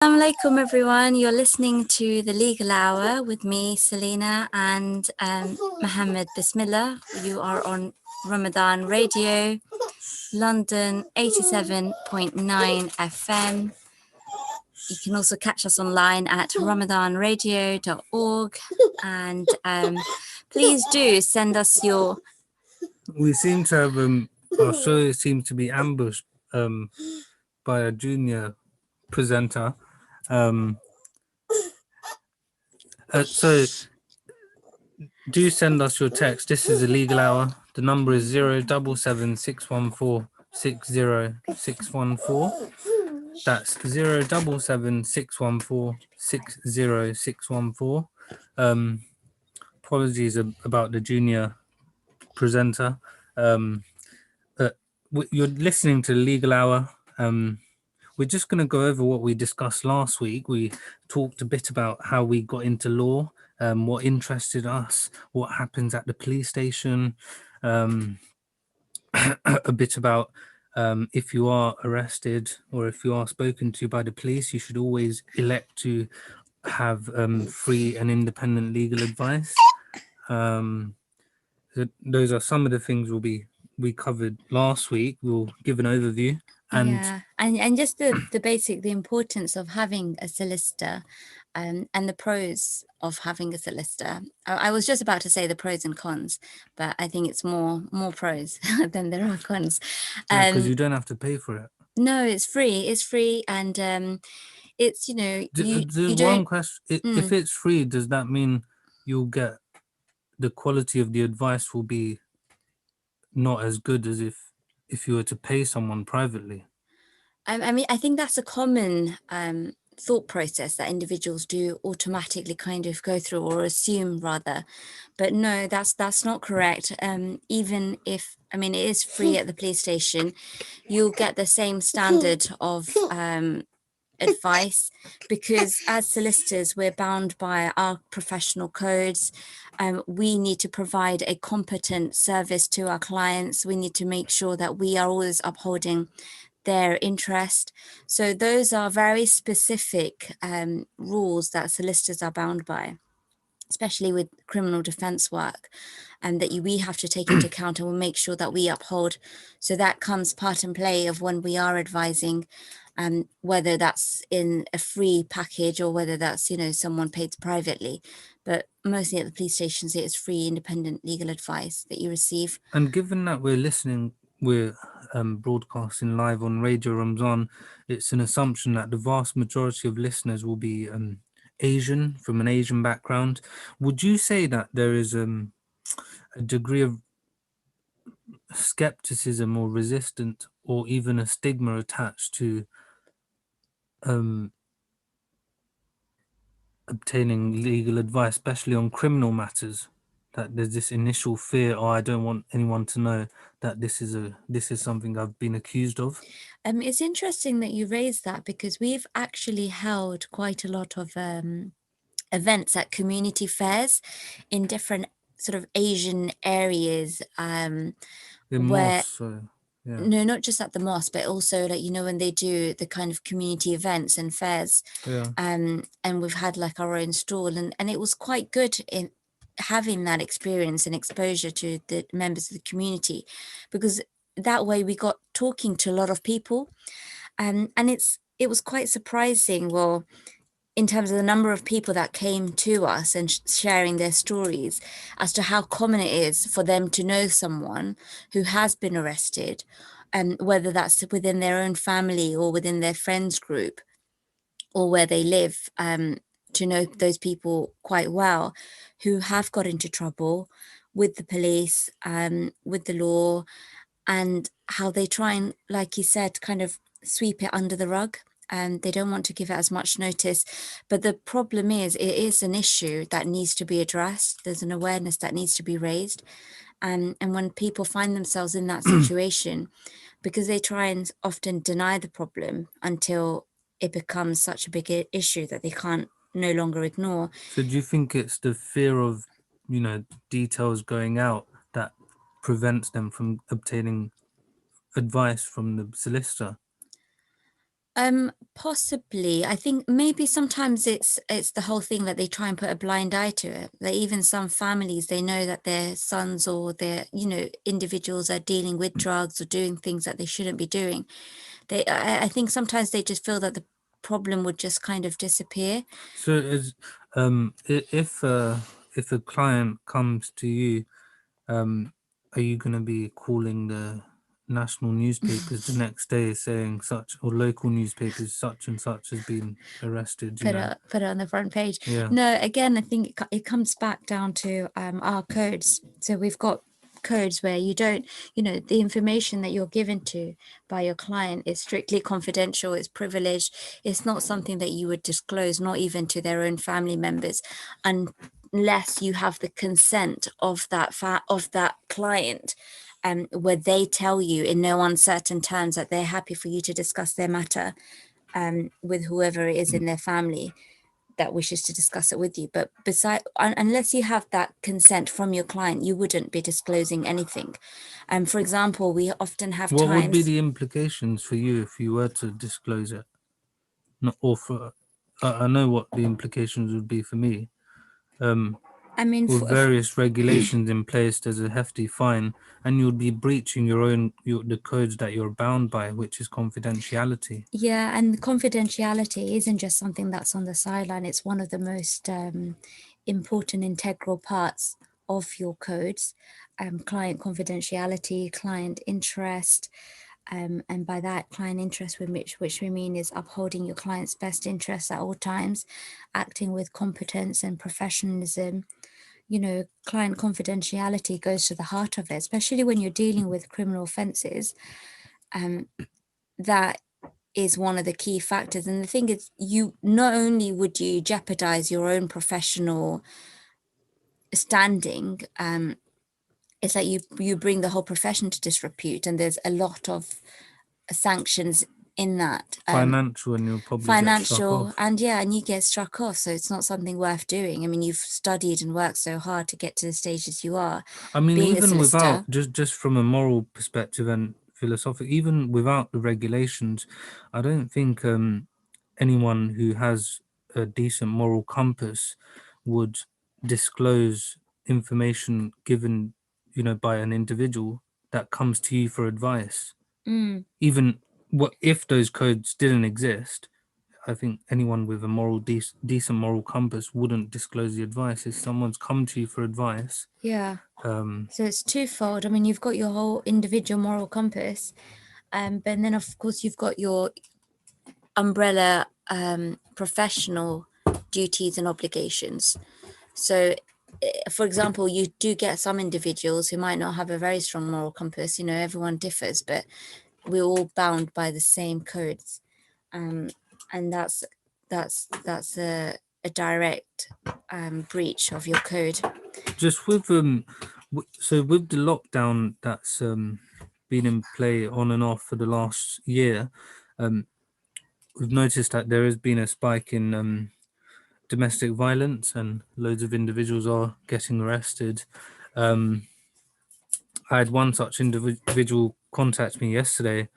Assalamu alaikum everyone. You're listening to the Legal Hour with me, Selena, and Mohammed. Bismillah. You are on Ramadan Radio, London 87.9 FM. You can also catch us online at ramadanradio.org. And please do send us your... We seem to have, our show seems to be ambushed by a junior presenter. So do send us your text. This is a legal hour. The number is 077-614-60614. That's 077-614-60614. Apologies about the junior presenter. You're listening to the Legal Hour. We're just going to go over what we discussed last week. We talked a bit about how we got into law, what interested us, what happens at the police station, a bit about if you are arrested or if you are spoken to by the police, you should always elect to have free and independent legal advice. Those are some of the things we covered last week. We'll give an overview. And just the importance of having a solicitor and the pros of having a solicitor. I was just about to say the pros and cons, but I think it's more pros than there are cons. Because you don't have to pay for it. No, it's free. It's free, and it's, you know, you one question: if it's free, does that mean you'll get the quality of the advice will be not as good as if you were to pay someone privately? I mean, I think that's a common thought process that individuals do automatically kind of go through, or assume rather, but no, that's not correct. Even if, I mean, it is free at the police station, you'll get the same standard of advice, because as solicitors we're bound by our professional codes. We need to provide a competent service to our clients. We need to make sure that we are always upholding their interest. So those are very specific rules that solicitors are bound by, especially with criminal defense work, and that we have to take into account, and we'll make sure that we uphold. So that comes part and play of when we are advising, whether that's in a free package or whether that's, you know, someone paid privately. But mostly at the police stations, it is free, independent legal advice that you receive. And given that we're broadcasting live on Radio Ramadan, it's an assumption that the vast majority of listeners will be Asian, from an Asian background. Would you say that there is a degree of skepticism or resistance or even a stigma attached to obtaining legal advice, especially on criminal matters? That there's this initial fear, I don't want anyone to know that this is something I've been accused of? It's interesting that you raised that, because we've actually held quite a lot of events at community fairs in different sort of Asian areas, In where mosques, so, yeah. no, not just at the mosque, but also, like, you know, when they do the kind of community events and fairs, and we've had like our own stall, and it was quite good in having that experience and exposure to the members of the community, because that way we got talking to a lot of people, and it was quite surprising, well, in terms of the number of people that came to us and sharing their stories as to how common it is for them to know someone who has been arrested, and whether that's within their own family or within their friends group or where they live, to know those people quite well who have got into trouble with the police, with the law, and how they try and, like you said, kind of sweep it under the rug. And they don't want to give it as much notice. But the problem is, it is an issue that needs to be addressed. There's an awareness that needs to be raised. And when people find themselves in that situation, because they try and often deny the problem until it becomes such a big issue that they can't no longer ignore. So do you think it's the fear of, you know, details going out that prevents them from obtaining advice from the solicitor? Possibly. I think maybe sometimes it's the whole thing that they try and put a blind eye to it. That even some families, they know that their sons or their, individuals are dealing with drugs or doing things that they shouldn't be doing. I think sometimes they just feel that the problem would just kind of disappear. So, if a client comes to you, are you going to be calling the national newspapers the next day saying such, or local newspapers, such and such has been arrested? Put it on the front page. Yeah. No, again, I think it comes back down to our codes. So we've got codes where you don't, the information that you're given to by your client is strictly confidential, it's privileged, it's not something that you would disclose, not even to their own family members, unless you have the consent of that client, where they tell you in no uncertain terms that they're happy for you to discuss their matter with whoever it is in their family that wishes to discuss it with you. But unless you have that consent from your client, you wouldn't be disclosing anything. For example, we often have What would be times. the implications for you if you were to disclose it? Not, or for, I know what the implications would be for me. I mean, With various regulations in place, there's a hefty fine, and you'll be breaching the codes that you're bound by, which is confidentiality. yeah, and confidentiality isn't just something that's on the sideline. It's one of the most important integral parts of your codes. Client confidentiality, client interest, and by that, client interest, which we mean is upholding your client's best interests at all times, acting with competence and professionalism. Client confidentiality goes to the heart of it, especially when you're dealing with criminal offences. That is one of the key factors. And the thing is, you not only would you jeopardize your own professional standing, it's like you bring the whole profession to disrepute, and there's a lot of sanctions in that, Financial, and you'll probably get struck financial, off. and yeah, and you get struck off. So it's not something worth doing. I mean, you've studied and worked so hard to get to the stages you are, I mean, being a even without, solicitor. just from a moral perspective and philosophical, even without the regulations, I don't think anyone who has a decent moral compass would disclose information given, by an individual that comes to you for advice. Even what if those codes didn't exist? I think anyone with a decent moral compass wouldn't disclose the advice. If someone's come to you for advice, Yeah. So it's twofold. I mean, you've got your whole individual moral compass, but then of course you've got your umbrella professional duties and obligations. So, for example, you do get some individuals who might not have a very strong moral compass. Everyone differs, but we're all bound by the same codes, and that's a direct breach of your code. just with so with the lockdown that's been in play on and off for the last year, we've noticed that there has been a spike in domestic violence, and loads of individuals are getting arrested. I had one such individual contact me yesterday.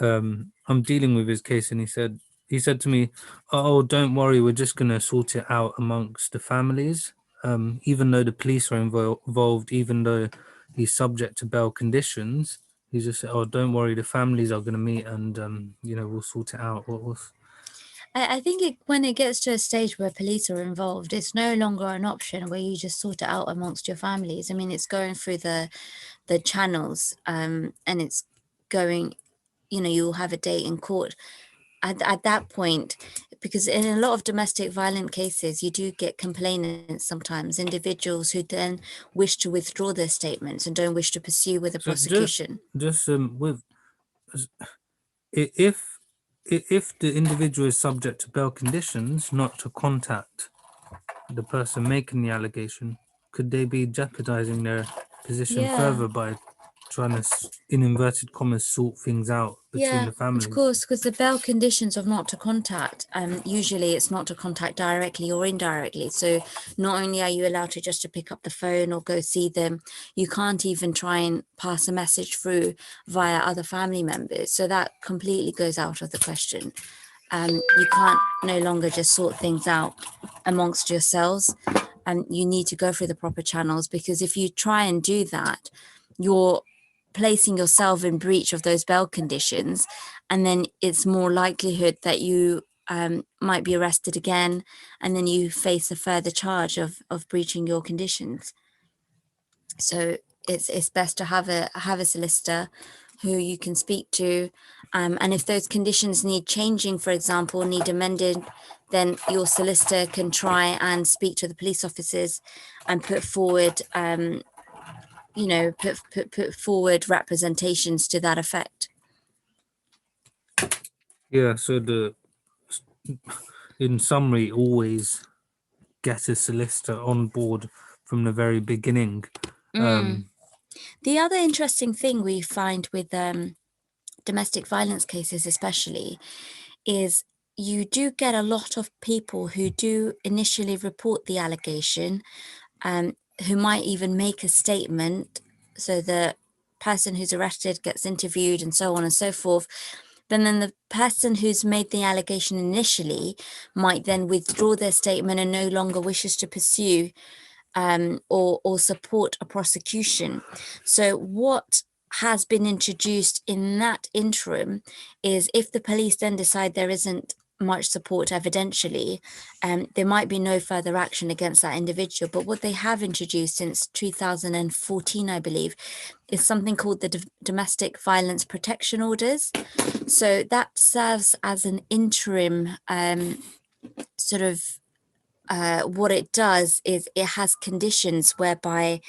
I'm dealing with his case, and he said to me, "Oh, don't worry, we're just going to sort it out amongst the families. Even though the police are involved, even though he's subject to bail conditions, he just said, oh, don't worry, the families are going to meet, and we'll sort it out." What was I think when it gets to a stage where police are involved, it's no longer an option where you just sort it out amongst your families. I mean, it's going through the channels, and it's going, you'll have a date in court at that point, because in a lot of domestic violent cases, you do get complainants sometimes, individuals who then wish to withdraw their statements and don't wish to pursue with the so? Just prosecution. just with if if the individual is subject to bail conditions, not to contact the person making the allegation, could they be jeopardizing their position Yeah. further by trying to, in inverted commas, sort things out between the families. Of course, because the bail conditions of not to contact, usually it's not to contact directly or indirectly. So not only are you allowed to just to pick up the phone or go see them, you can't even try and pass a message through via other family members. So that completely goes out of the question. You can't no longer just sort things out amongst yourselves, and you need to go through the proper channels, because if you try and do that, you're placing yourself in breach of those bail conditions, and then it's more likelihood that you might be arrested again, and then you face a further charge of breaching your conditions. So it's best to have a solicitor who you can speak to, and if those conditions need changing, for example, need amended, then your solicitor can try and speak to the police officers and put forward put forward representations to that effect. So in summary, always get a solicitor on board from the very beginning. The other interesting thing we find with domestic violence cases especially is you do get a lot of people who do initially report the allegation, who might even make a statement, so the person who's arrested gets interviewed and so on and so forth. But then the person who's made the allegation initially might then withdraw their statement and no longer wishes to pursue or support a prosecution. So what has been introduced in that interim is, if the police then decide there isn't much support evidentially, there might be no further action against that individual. But what they have introduced since 2014, I believe, is something called the domestic violence protection orders. So that serves as an interim sort of what it does is it has conditions whereby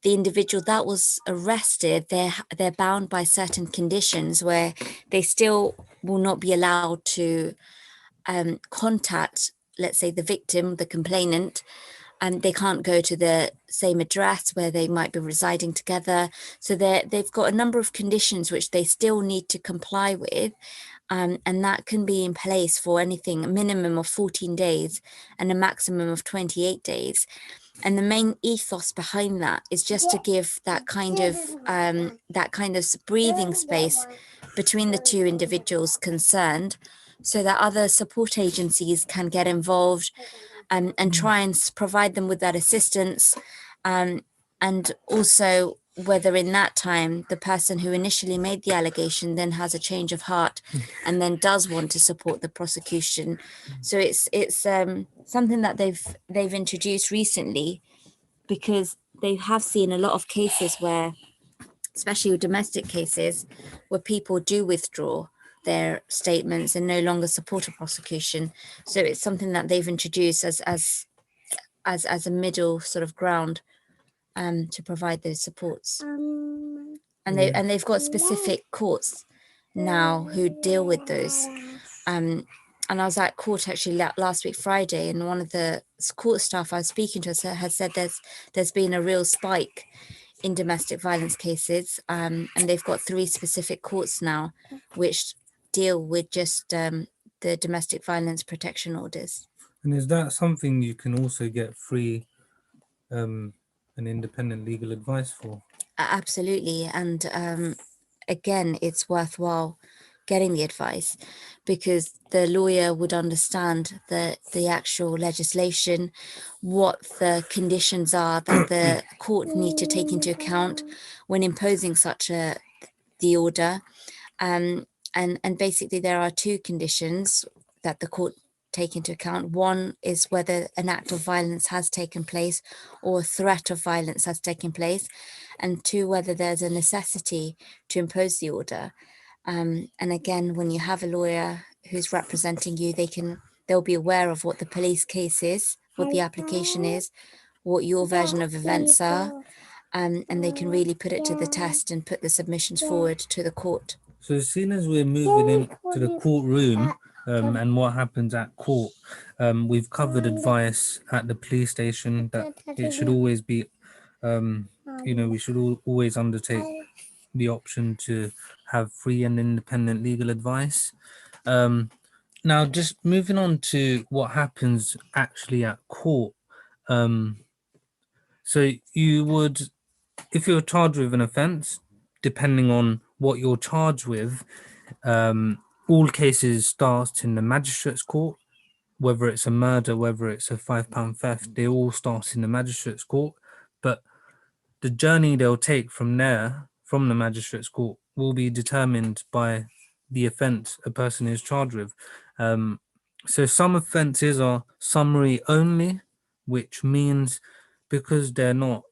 the individual that was arrested, they're bound by certain conditions where they still will not be allowed to contact, let's say, the victim, the complainant, and they can't go to the same address where they might be residing together. So they've got a number of conditions which they still need to comply with. And that can be in place for anything, a minimum of 14 days and a maximum of 28 days. And the main ethos behind that is just to give that kind of breathing space between the two individuals concerned, so that other support agencies can get involved and try and provide them with that assistance. And also, whether in that time the person who initially made the allegation then has a change of heart and then does want to support the prosecution. So it's something that they've introduced recently, because they have seen a lot of cases where, especially with domestic cases, where people do withdraw their statements and no longer support a prosecution. So it's something that they've introduced as a middle sort of ground to provide those supports. And they've got specific courts now who deal with those. And I was at court actually last week Friday, and one of the court staff I was speaking to has said there's been a real spike in domestic violence cases, and they've got 3 specific courts now which deal with just the domestic violence protection orders. And is that something you can also get free and independent legal advice for? Absolutely. And again, it's worthwhile getting the advice, because the lawyer would understand the actual legislation, what the conditions are that the court need to take into account when imposing the order. And basically there are 2 conditions that the court take into account. One is whether an act of violence has taken place or a threat of violence has taken place, and 2, whether there's a necessity to impose the order. And again, when you have a lawyer who's representing you, they'll be aware of what the police case is, what the application is, what your version of events are, and they can really put it to the test and put the submissions forward to the court. So as soon as we're moving into the courtroom and what happens at court, we've covered advice at the police station that it should always be, we should always undertake the option to have free and independent legal advice. Now, just moving on to what happens actually at court. So you would, if you're charged with an offence, depending on what you're charged with, all cases start in the magistrate's court. Whether it's a murder, whether it's a £5 theft, they all start in the magistrate's court. But the journey they'll take from there, from the magistrate's court, will be determined by the offence a person is charged with. So some offences are summary only, which means because they're not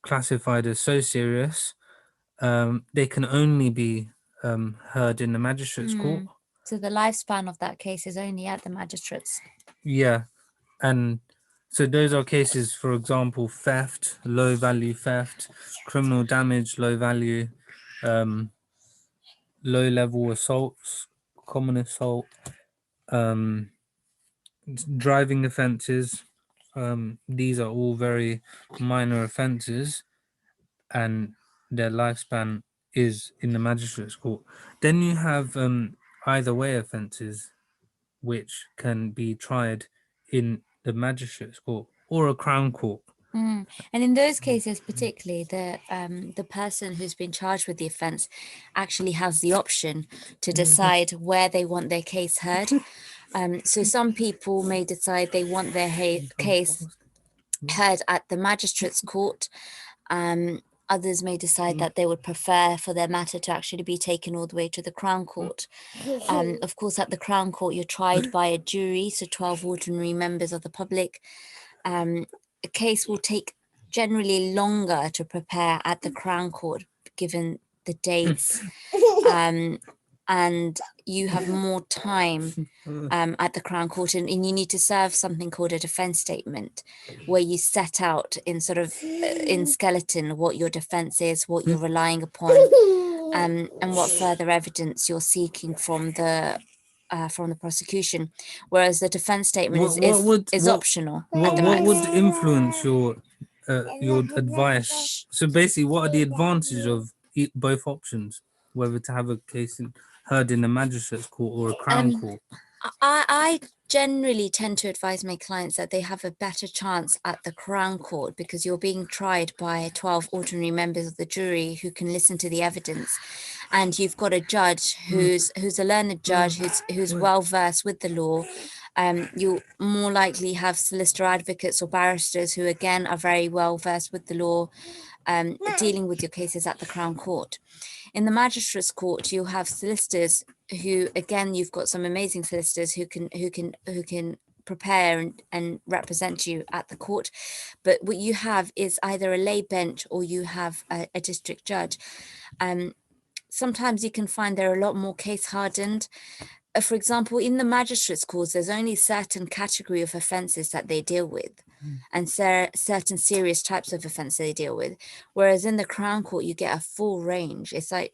classified as so serious, they can only be heard in the magistrate's court. So the lifespan of that case is only at the magistrates. Yeah, and so those are cases, for example, theft, low value theft, criminal damage, low value, low level assaults, common assault, driving offences. These are all very minor offences, and their lifespan is in the magistrate's court. Then you have either way offences, which can be tried in the magistrate's court or a crown court. And in those cases, particularly, the person who's been charged with the offence actually has the option to decide where they want their case heard. So some people may decide they want their case heard at the magistrate's court. Others may decide that they would prefer for their matter to actually be taken all the way to the Crown Court. Of course, at the Crown Court, you're tried by a jury, so 12 ordinary members of the public. A case will take generally longer to prepare at the Crown Court, given the dates, and you have more time at the Crown Court, and you need to serve something called a defence statement, where you set out in sort of in skeleton what your defence is, what you're relying upon, and what further evidence you're seeking from the prosecution. Whereas the defence statement is optional. What would influence your advice? So basically, what are the advantages of both options, whether to have a case heard in the magistrate's court or a crown court? I generally tend to advise my clients that they have a better chance at the Crown Court, because you're being tried by 12 ordinary members of the jury who can listen to the evidence, and you've got a judge who's a learned judge who's well versed with the law. You'll more likely have solicitor advocates or barristers who again are very well versed with the law, dealing with your cases at the Crown Court. In the magistrate's court, you'll have solicitors who, again, you've got some amazing solicitors who can prepare and represent you at the court. But what you have is either a lay bench or you have a district judge. Sometimes you can find they're a lot more case hardened. For example, in the magistrate's courts, there's only certain category of offences that they deal with, and certain serious types of offence they deal with. Whereas in the Crown Court, you get a full range. It's like,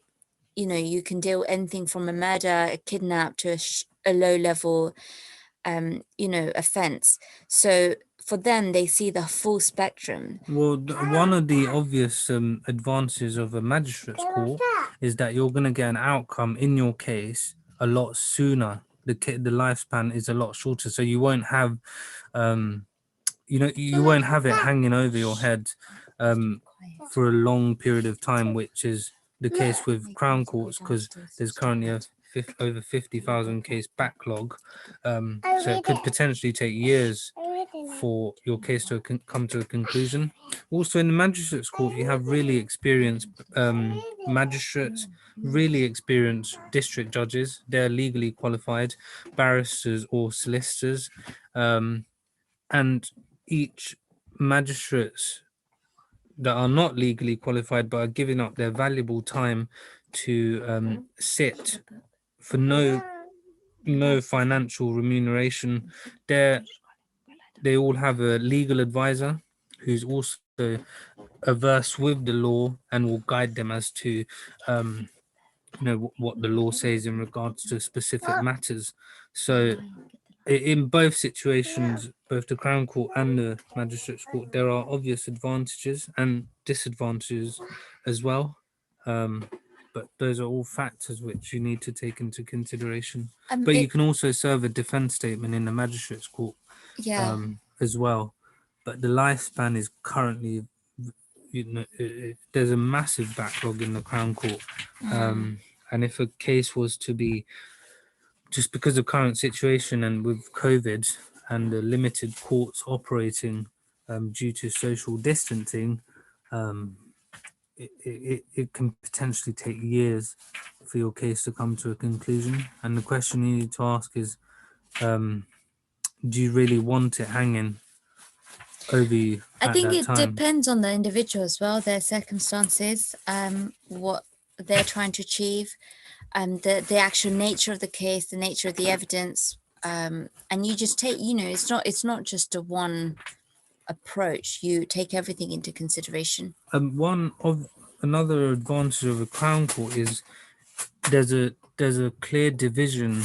you can deal anything from a murder, a kidnap, to a low level, offence. So for them, they see the full spectrum. Well, one of the obvious advantages of a magistrate's court is that you're going to get an outcome in your case a lot sooner. The lifespan is a lot shorter, so you won't have, you won't have it hanging over your head for a long period of time, which is the case with Crown Courts, because there's currently over 50,000 case backlog, so it could potentially take years for your case to come to a conclusion. Also, in the magistrate's court, you have really experienced magistrates, really experienced district judges. They're legally qualified, barristers or solicitors, and each magistrates that are not legally qualified but are giving up their valuable time to sit for no financial remuneration. They all have a legal advisor who's also averse with the law and will guide them as to what the law says in regards to specific matters. So in both situations, both the Crown Court and the Magistrates Court, there are obvious advantages and disadvantages as well. But those are all factors which you need to take into consideration. But you can also serve a defense statement in the magistrates court as well. But the lifespan is currently, there's a massive backlog in the Crown Court. And if a case was to be, just because of current situation and with COVID and the limited courts operating due to social distancing, it can potentially take years for your case to come to a conclusion. And the question you need to ask is, do you really want it hanging over you I at think that it time? depends on the individual as well, their circumstances, what they're trying to achieve, the actual nature of the case, the nature of the evidence, and you just take, it's not just a one approach. You take everything into consideration. Another advantage of a Crown Court is there's a clear division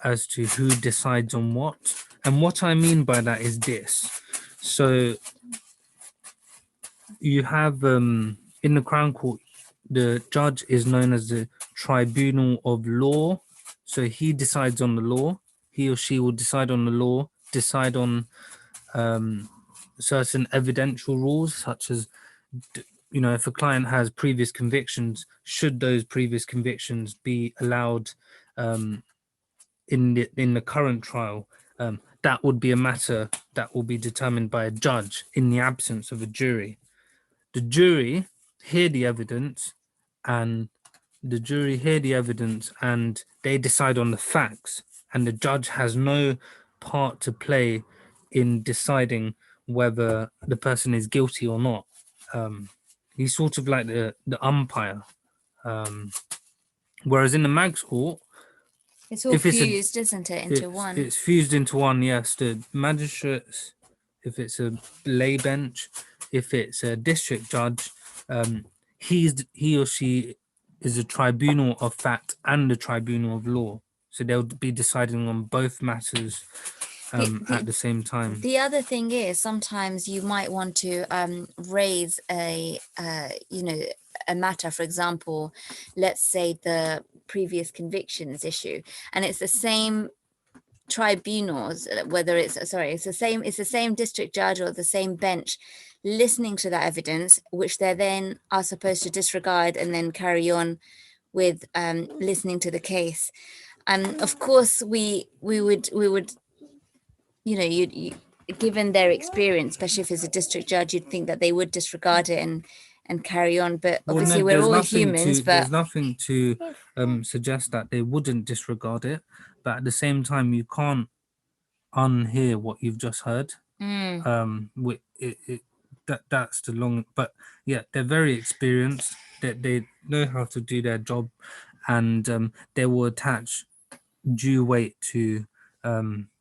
as to who decides on what. And what I mean by that is this. So you have in the Crown Court, the judge is known as the Tribunal of Law. So he decides on the law. He or she will decide on the law, decide on certain evidential rules, such as, if a client has previous convictions, should those previous convictions be allowed in the current trial? That would be a matter that will be determined by a judge in the absence of a jury. The jury hear the evidence, and they decide on the facts, and the judge has no part to play in deciding whether the person is guilty or not. He's sort of like the umpire. Whereas in the Mags Court, it's all fused, isn't it, into one? It's fused into one, yes. The magistrates, if it's a lay bench, if it's a district judge, he or she is a tribunal of fact and a tribunal of law. So they'll be deciding on both matters at the same time. The other thing is, sometimes you might want to raise a matter. For example, let's say the previous convictions issue, and it's the same tribunals, whether it's the same district judge or the same bench listening to that evidence, which they then are supposed to disregard and then carry on with listening to the case. And of course we would you given their experience, especially if it's a district judge, you'd think that they would disregard it and carry on. But obviously we're all humans. But there's nothing to suggest that they wouldn't disregard it. But at the same time, you can't unhear what you've just heard. That's the long. But yeah, they're very experienced. They know how to do their job, and they will attach due weight to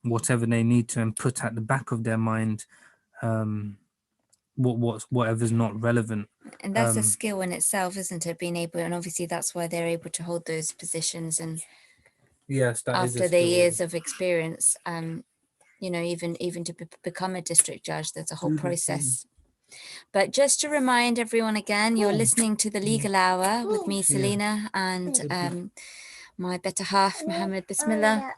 whatever they need to, and put at the back of their mind whatever's not relevant. And that's a skill in itself, isn't it? Being able, and obviously that's why they're able to hold those positions. And yes, that after their years of experience, even to become a district judge, there's a whole process. But just to remind everyone again, you're listening to the Legal Hour with me, Selena, and my better half, Mohammed Bismillah,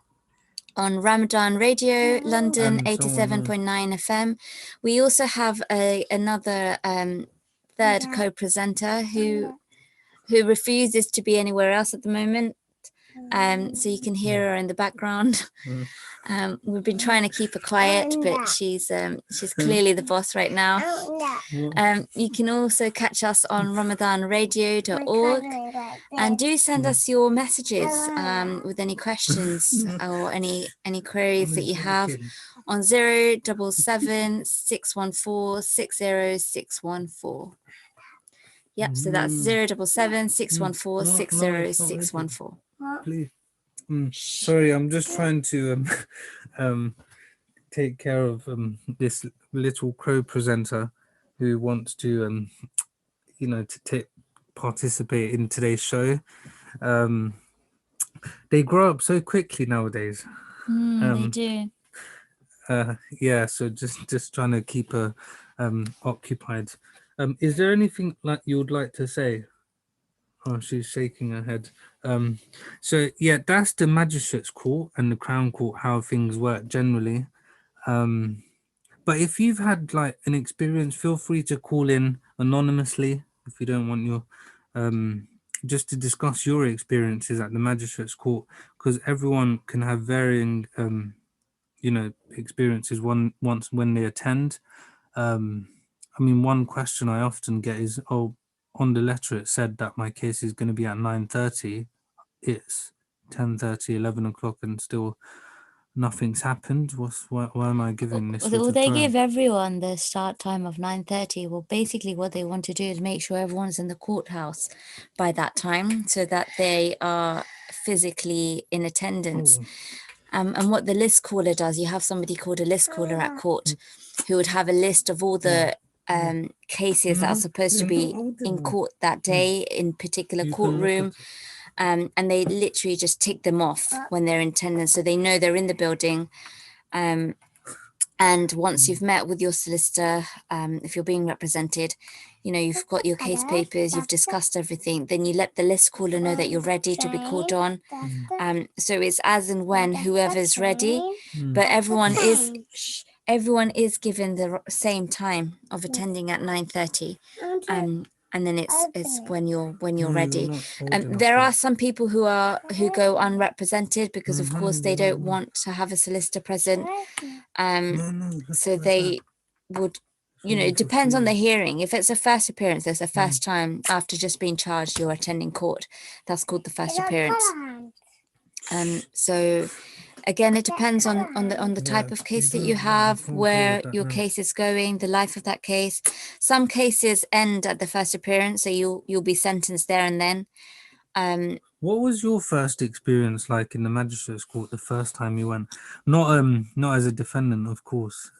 on Ramadan Radio, London 87.9 FM. We also have another third co-presenter who refuses to be anywhere else at the moment. So you can hear her in the background. We've been trying to keep her quiet, but she's clearly the boss right now. You can also catch us on ramadanradio.org, and do send us your messages with any questions or any queries that you have on 077 614 60614. Yep, so that's 077 614 60614. Please. Sorry, I'm just trying to take care of this little crow presenter who wants to participate in today's show. They grow up so quickly nowadays. They do. Yeah, so just trying to keep her occupied. Is there anything like you would like to say? Oh, she's shaking her head. So yeah, that's the magistrates court and the crown court, how things work generally. But if you've had like an experience, feel free to call in anonymously if you don't want your just to discuss your experiences at the magistrates court, because everyone can have varying experiences once when they attend. I mean, one question I often get is, oh, on the letter it said that my case is going to be at 9:30. It's 10:30, 11 o'clock, and still nothing's happened. Why am I giving this sort Well, of they time? give everyone the start time of 9:30. Well, basically what they want to do is make sure everyone's in the courthouse by that time so that they are physically in attendance. And what the list caller does, you have somebody called a list caller at court who would have a list of all the cases that are supposed to be in court that day in particular courtroom. And they literally just tick them off when they're in attendance, so they know they're in the building. And once you've met with your solicitor, if you're being represented, you've got your case papers, you've discussed everything, then you let the list caller know that you're ready to be called on. So it's as and when whoever's ready, but everyone is given the same time of attending at 9:30. And then it's when you're ready. There are some people who go unrepresented because of course they don't want to have a solicitor present. So they would, it depends on the hearing. If it's a first appearance, there's a first time after just being charged, you're attending court. That's called the first appearance. So again, it depends on the type of case that you have, where your case is going, the life of that case. Some cases end at the first appearance, so you'll be sentenced there and then. What was your first experience like in the magistrates court the first time you went? Not as a defendant, of course.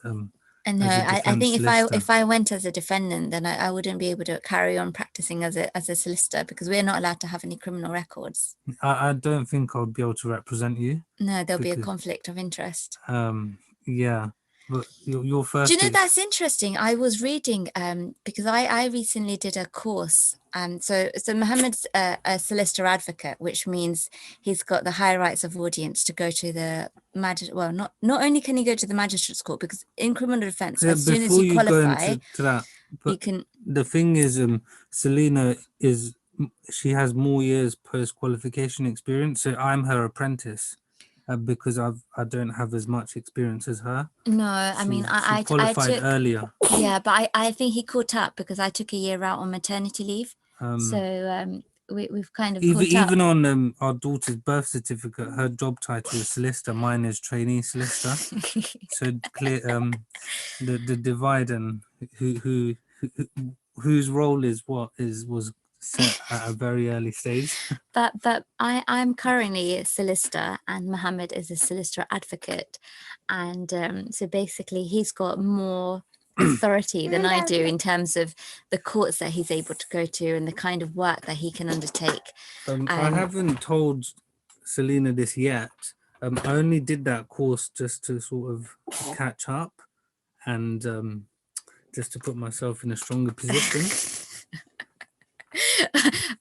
And no, I think if I went as a defendant, then I wouldn't be able to carry on practicing as a solicitor because we're not allowed to have any criminal records. I don't think I'll be able to represent you. No, there'll be a conflict of interest. Yeah. But your first. Do you know, that's interesting. I was reading because I recently did a course. So Mohammed's a solicitor advocate, which means he's got the high rights of audience to go to the not only can he go to the magistrate's court, because in criminal defense, as soon as you qualify, to that, but you can. The thing is, Selena she has more years post qualification experience, so I'm her apprentice. Because I don't have as much experience as her. No, I mean, I qualified earlier. Yeah, but I think he caught up because I took a year out on maternity leave. So we've kind of even on our daughter's birth certificate, her job title is solicitor. Mine is trainee solicitor. So clear the divide and whose role is what was set at a very early stage. But I'm currently a solicitor and Mohammed is a solicitor advocate. And so basically he's got more authority than I do in terms of the courts that he's able to go to and the kind of work that he can undertake. I haven't told Selena this yet. I only did that course just to sort of catch up and just to put myself in a stronger position.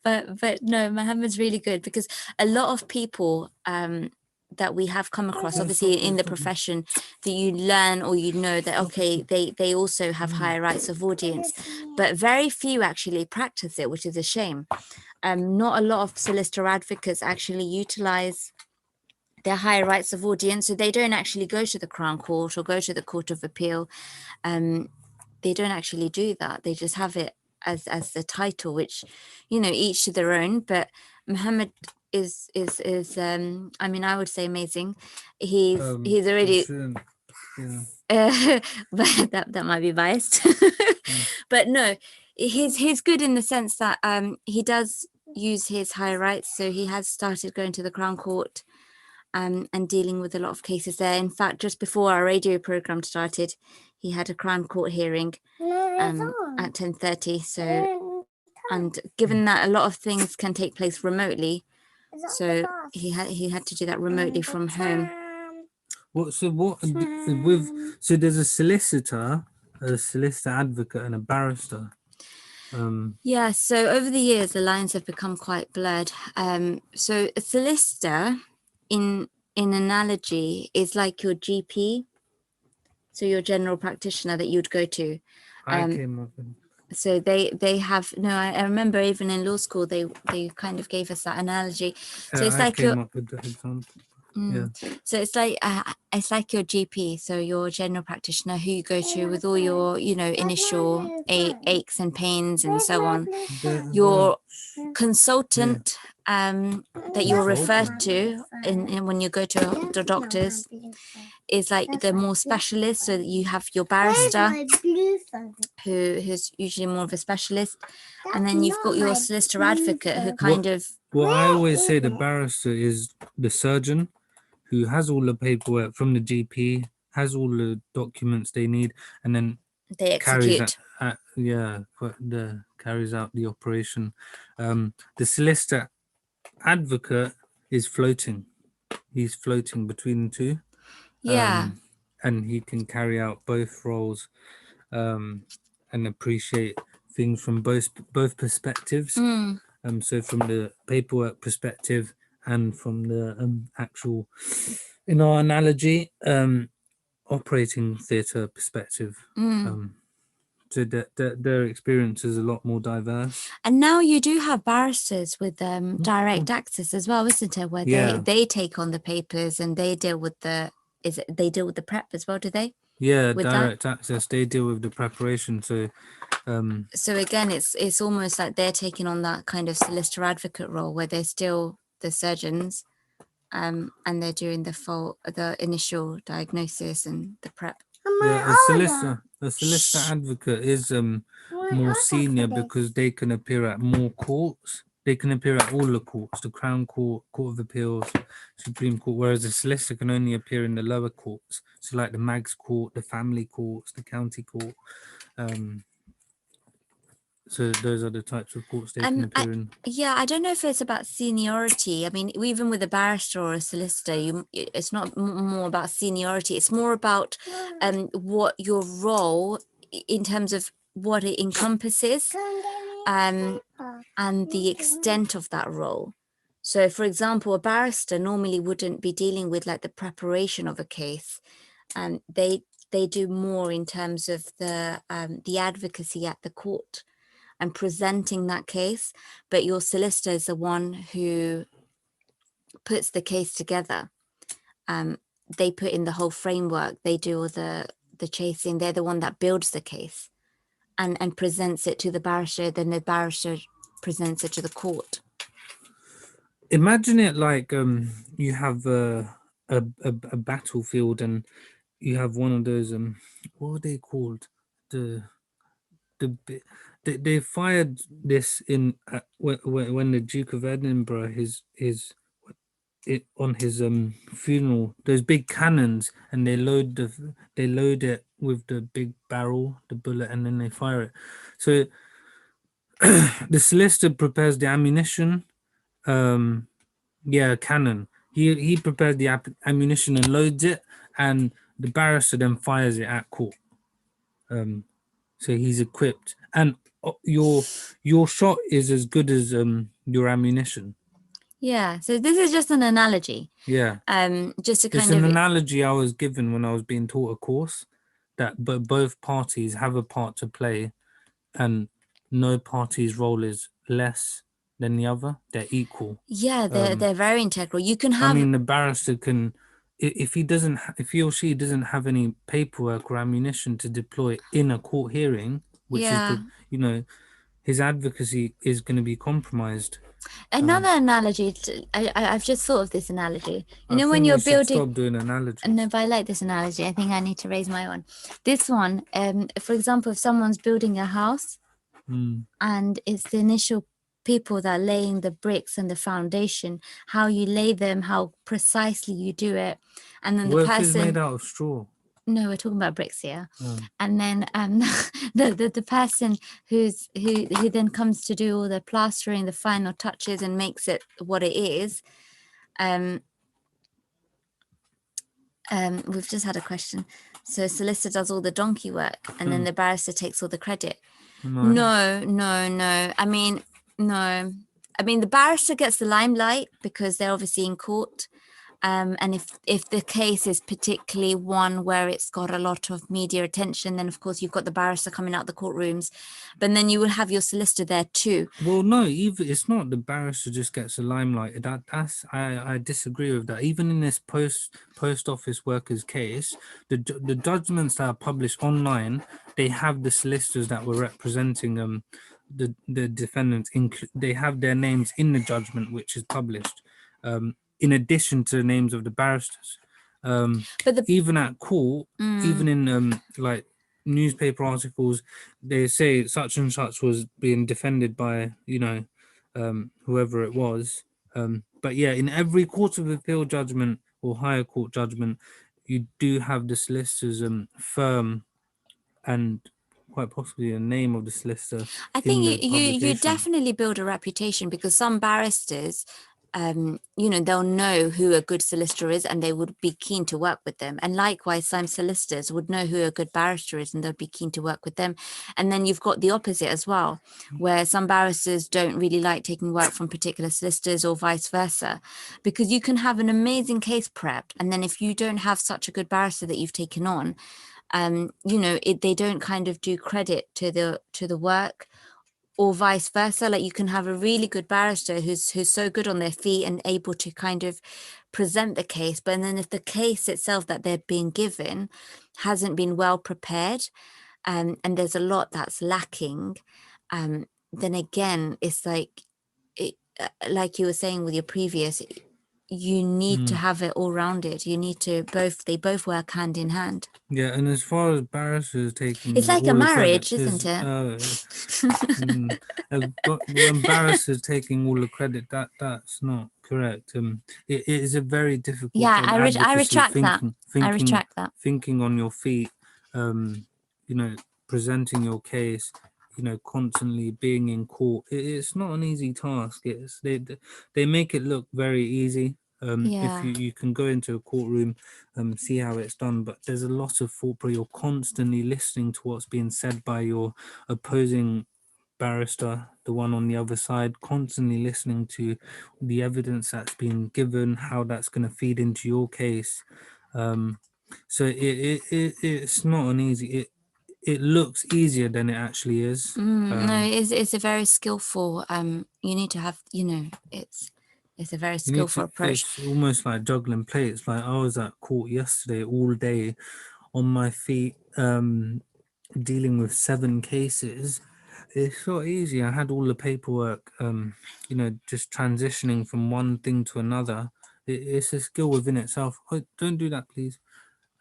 but no, Mohammed's really good because a lot of people that we have come across, obviously in the profession, that you learn or that okay, they also have higher rights of audience, but very few actually practice it, which is a shame. Not a lot of solicitor advocates actually utilize their higher rights of audience, so they don't actually go to the Crown Court or go to the Court of Appeal. They don't actually do that. They just have it as the title, which each to their own. But Mohammed is I mean, I would say amazing. He's already but that might be biased. But no, he's good in the sense that he does use his higher rights, so he has started going to the Crown Court and dealing with a lot of cases there. In fact, just before our radio program started, he had a Crown Court hearing at 10:30. So, and given that a lot of things can take place remotely, so he had to do that remotely from home. So there's a solicitor advocate, and a barrister. Yeah, so over the years, the lines have become quite blurred. So a solicitor, in analogy, is like your GP, so your general practitioner that you'd go to. I came up with. So they have I remember even in law school they kind of gave us that analogy. So it's I like came up with the example. Yeah. So it's like your GP, so your general practitioner who you go to with all your initial aches and pains and so on. Your consultant that you're referred to in when you go to the doctors is like the more specialist. So that you have your barrister who's usually more of a specialist, and then you've got your solicitor advocate who kind of. Well, I always say the barrister is the surgeon who has all the paperwork from the GP, has all the documents they need, and then they execute. Carries out the operation. The solicitor advocate is floating. He's floating between the two. Yeah. And he can carry out both roles and appreciate things from both perspectives. So from the paperwork perspective and from the actual, in our analogy, operating theatre perspective. So their experience is a lot more diverse. And now you do have barristers with direct access as well, isn't it? Where they take on the papers and they deal with they deal with the prep as well, do they? Yeah, with direct access. They deal with the preparation. So again, it's almost like they're taking on that kind of solicitor advocate role where they're still the surgeons, and they're doing the initial diagnosis and the prep. Yeah, a solicitor advocate is more senior because they can appear at more courts. They can appear at all the courts, the Crown Court, Court of Appeals, Supreme Court, whereas a solicitor can only appear in the lower courts. So like the Mags Court, the Family Courts, the County Court. So those are the types of courts they can appear in. Yeah, I don't know if it's about seniority. I mean, even with a barrister or a solicitor, it's not more about seniority. It's more about what your role in terms of what it encompasses and the extent of that role. So, for example, a barrister normally wouldn't be dealing with like the preparation of a case, and they do more in terms of the advocacy at the court and presenting that case, but your solicitor is the one who puts the case together. They put in the whole framework, they do all the chasing, they're the one that builds the case and presents it to the barrister, then the barrister presents it to the court. Imagine it like you have a battlefield and you have one of those what are they called, they fired this in when the Duke of Edinburgh on his funeral, those big cannons, and they load it with the big barrel, the bullet, and then they fire it. So the solicitor prepares the ammunition, cannon. He prepares the ammunition and loads it, and the barrister then fires it at court. So he's equipped, and your shot is as good as your ammunition. Yeah, so this is just an analogy. Yeah. Just to kind it's an analogy I was given when I was being taught a course, that both parties have a part to play, and no party's role is less than the other. They're equal. Yeah, they're very integral. You can have. I mean, the barrister can, if he or she doesn't have any paperwork or ammunition to deploy in a court hearing, which is his advocacy is going to be compromised. Another analogy, I've just thought of this analogy. When you're building. Stop doing analogies. No, but I like this analogy. I think I need to raise my one. This one, for example, if someone's building a house and it's the initial people that are laying the bricks and the foundation, how you lay them, how precisely you do it, and then the person is made out of straw. No, we're talking about bricks here. And then the person who then comes to do all the plastering, the final touches, and makes it what it is. We've just had a question. So solicitor does all the donkey work, and then the barrister takes all the credit. No. I mean, no. I mean, the barrister gets the limelight because they're obviously in court. And if the case is particularly one where it's got a lot of media attention, then of course you've got the barrister coming out the courtrooms, but then you will have your solicitor there too. Well, no, even it's not the barrister just gets the limelight. I disagree with that. Even in this post office workers case, the judgments that are published online, they have the solicitors that were representing the defendants. They have their names in the judgment which is published. In addition to the names of the barristers. But even at court, even in like newspaper articles, they say such and such was being defended by, whoever it was. But yeah, in every court of appeal judgment or higher court judgment, you do have the solicitor's firm and quite possibly the name of the solicitor. I think you definitely build a reputation because some barristers, they'll know who a good solicitor is and they would be keen to work with them. And likewise, some solicitors would know who a good barrister is and they'd be keen to work with them. And then you've got the opposite as well, where some barristers don't really like taking work from particular solicitors or vice versa, because you can have an amazing case prepped. And then if you don't have such a good barrister that you've taken on, they don't kind of do credit to the work, or vice versa. Like you can have a really good barrister who's so good on their feet and able to kind of present the case, but then if the case itself that they're being given hasn't been well prepared, and there's a lot that's lacking, then again it's like you were saying with your previous, you need to have it all rounded. You need to they both work hand in hand. Yeah, and as far as barristers taking, it's like a marriage, isn't it? When barristers taking all the credit, that's not correct. It is a very difficult job. I retract that. Thinking on your feet, presenting your case, constantly being in court. It's not an easy task. They make it look very easy. If you can go into a courtroom, see how it's done, but there's a lot of thought, but you're constantly listening to what's being said by your opposing barrister, the one on the other side, constantly listening to the evidence that's been given, how that's going to feed into your case. So it's not an easy. It looks easier than it actually is. No, it's a very skillful. You need to have, it's a very skillful approach. It's almost like juggling plates. Like I was at court yesterday all day on my feet, dealing with 7 cases. It's not easy. I had all the paperwork, just transitioning from one thing to another. It's a skill within itself. Oh, don't do that, please.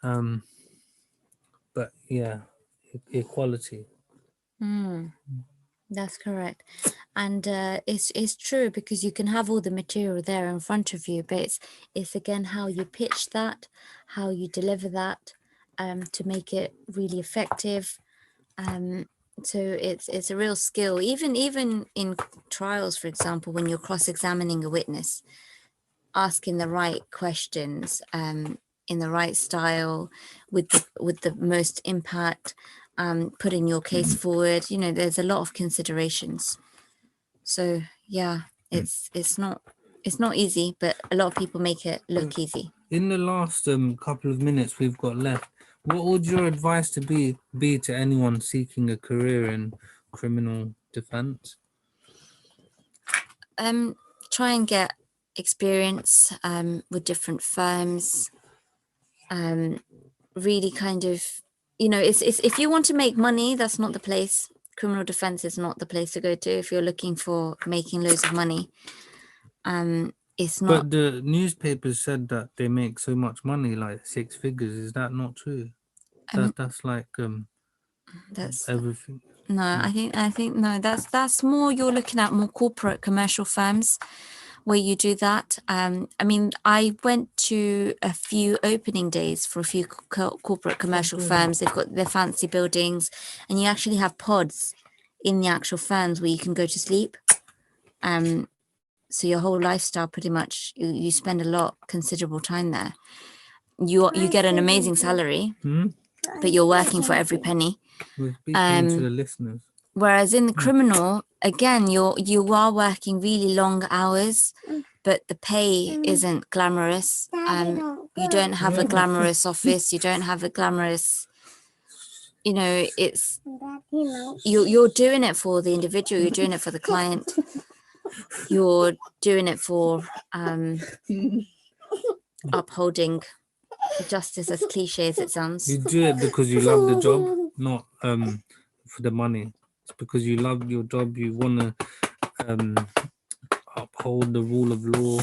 But yeah, equality. That's correct. And it's true, because you can have all the material there in front of you, but it's again how you pitch that, how you deliver that, to make it really effective. So it's a real skill. Even in trials, for example, when you're cross-examining a witness, asking the right questions, in the right style, with the most impact, putting your case forward, there's a lot of considerations. So yeah, it's not easy, but a lot of people make it look easy. In the last couple of minutes we've got left, what would your advice be to anyone seeking a career in criminal defense? Try and get experience with different firms. Really kind of, it's if you want to make money, that's not the place. Criminal defense is not the place to go to if you're looking for making loads of money. It's not. But the newspapers said that they make so much money, like 6 figures. Is that not true? That's like that's everything. No, I think no. That's more. You're looking at more corporate commercial firms where you do that. I mean, I went to a few opening days for a few corporate commercial firms. They've got their fancy buildings, and you actually have pods in the actual firms where you can go to sleep. So your whole lifestyle, pretty much, you spend considerable time there. You get an amazing salary, but you're working for every penny. We're speaking to the listeners. Whereas in the criminal, again, you are working really long hours, but the pay isn't glamorous. You don't have a glamorous office. You don't have a glamorous, it's you're doing it for the individual. You're doing it for the client. You're doing it for upholding justice, as cliche as it sounds. You do it because you love the job, not for the money. It's because you love your job. You want to uphold the rule of law,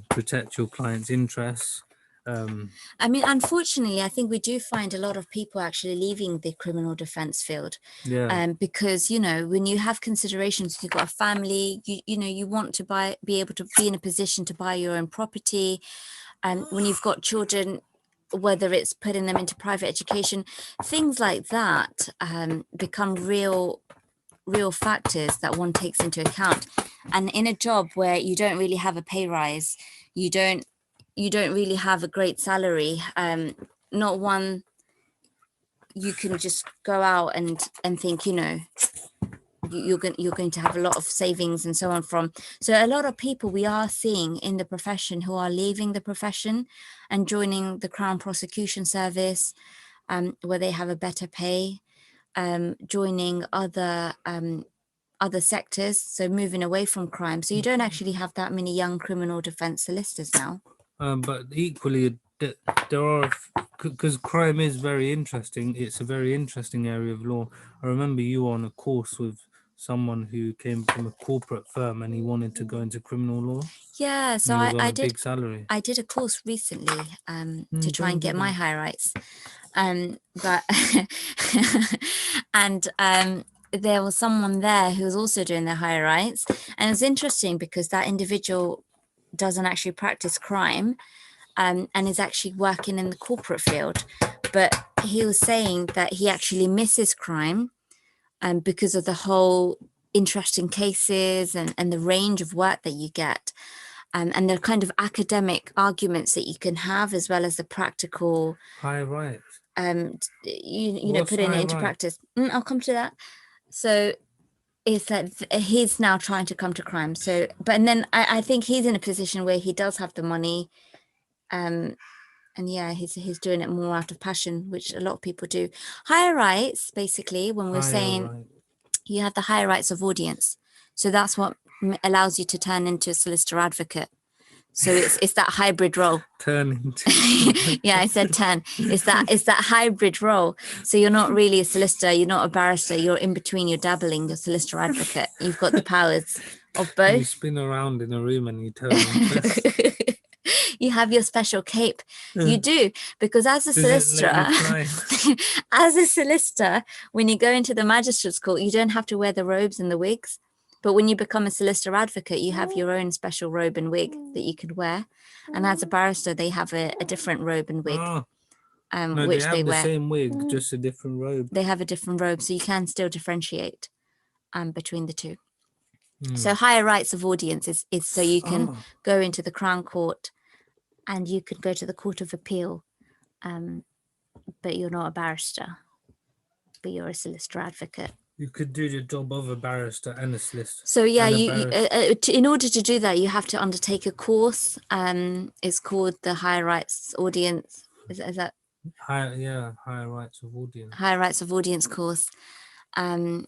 protect your client's interests. I mean, unfortunately, I think we do find a lot of people actually leaving the criminal defense field. Because, when you have considerations, you've got a family, you want to be able to be in a position to buy your own property. And when you've got children, whether it's putting them into private education, things like that become real factors that one takes into account. And in a job where you don't really have a pay rise, you don't really have a great salary, not one you can just go out and think, you're going to have a lot of savings and so on from. So a lot of people we are seeing in the profession who are leaving the profession and joining the Crown Prosecution Service, where they have a better pay, joining other sectors, so moving away from crime. So you don't actually have that many young criminal defense solicitors now. But equally, there are, because crime is very interesting. It's a very interesting area of law. I remember you were on a course with someone who came from a corporate firm and he wanted to go into criminal law. Yeah, so I did. Big salary. I did a course recently to try and get my high rights, but and there was someone there who was also doing their high rights, and it was interesting because that individual doesn't actually practice crime, and is actually working in the corporate field, but he was saying that he actually misses crime, because of the whole interesting cases and the range of work that you get, and the kind of academic arguments that you can have, as well as the practical high rights. Putting it into practice. I'll come to that. So it's that he's now trying to come to crime. So, and then I think he's in a position where he does have the money, and yeah, he's doing it more out of passion, which a lot of people do. Higher rights, basically, when we're saying you have the higher rights of audience, so that's what allows you to turn into a solicitor advocate. So it's that hybrid role. Turn into. Yeah, I said turn. It's that hybrid role. So you're not really a solicitor, you're not a barrister, you're in between, you're dabbling, you're a solicitor advocate. You've got the powers of both. You spin around in a room and you turn into. You have your special cape. You do, because as a solicitor, when you go into the magistrates court, you don't have to wear the robes and the wigs. But when you become a solicitor advocate, you have your own special robe and wig that you can wear. And as a barrister, they have a different robe and wig, no, which they wear. The same wig, just a different robe. They have a different robe, so you can still differentiate between the two. So higher rights of audience is so you can go into the Crown Court and you could go to the Court of Appeal, but you're not a barrister, but you're a solicitor advocate. You could do the job of a barrister and a solicitor. So yeah, in order to do that, you have to undertake a course. It's called the Higher Rights Audience. Is that? Higher Rights of Audience. Higher Rights of Audience course. And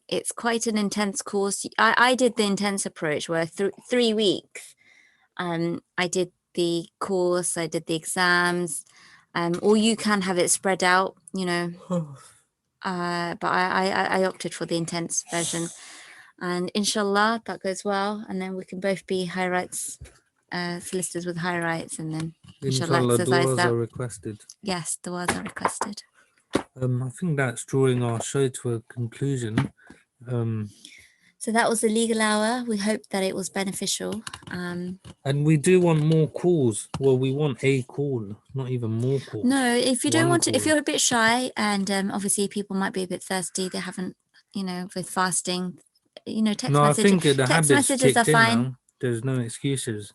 it's quite an intense course. I did the intense approach where 3 weeks. I did the course, I did the exams, or you can have it spread out, but I opted for the intense version, and inshallah that goes well, and then we can both be high rights solicitors with high rights, and then inshallah du'as are requested. Yes, du'as are requested. I think that's drawing our show to a conclusion. So that was the legal hour. We hope that it was beneficial. And we do want more calls. Well, we want a call, not even more calls. No, if you don't want to, if you're a bit shy, and obviously people might be a bit thirsty, they haven't, with fasting, text messages. I think the text messages are fine. Now. There's no excuses.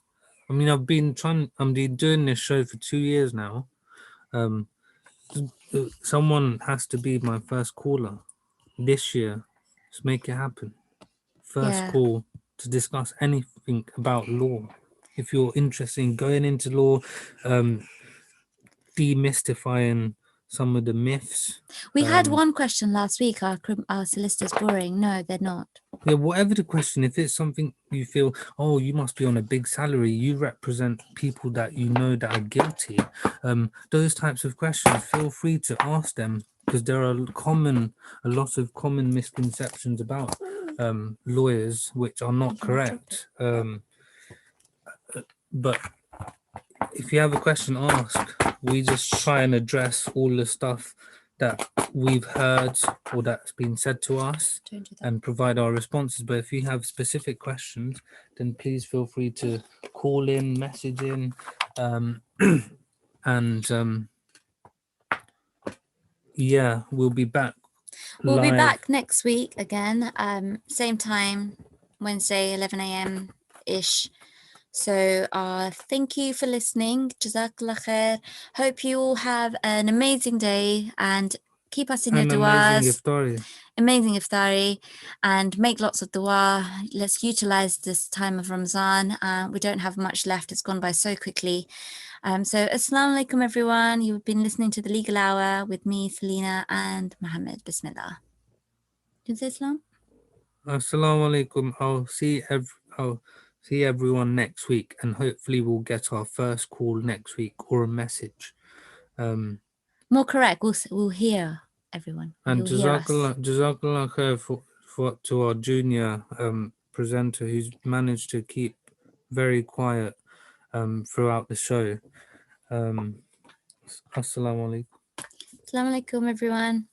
I mean, I've been doing this show for 2 years now. Someone has to be my first caller this year. Let's make it happen. First Yeah. call to discuss anything about law. If you're interested in going into law, demystifying some of the myths. We had one question last week. Our solicitors boring. No, they're not. Yeah, whatever the question, if it's something you feel, oh, you must be on a big salary, you represent people that you know that are guilty. Those types of questions, feel free to ask them, because there are a lot of common misconceptions about lawyers which are not correct. But if you have a question, ask. We just try and address all the stuff that we've heard or that's been said to us and provide our responses. But if you have specific questions, then please feel free to call in, message in, and yeah, we'll be back. We'll be live. back next week again, same time, Wednesday, 11 a.m. ish. So thank you for listening. Jazakallah khair. Hope you all have an amazing day and keep us in your du'as. Amazing iftari, and make lots of dua. Let's utilize this time of Ramadan. We don't have much left. It's gone by so quickly. So assalamu alaikum everyone. You've been listening to the Legal Hour with me, Selina, and Mohammed. Bismillah. Did you say salam? Assalamu alaikum. I'll see everyone next week, and hopefully we'll get our first call next week or a message. More correct. We'll hear everyone. And You'll hear us. Jazakallah khair for to our junior presenter who's managed to keep very quiet throughout the show. Assalamu alaikum. Assalamu alaikum everyone.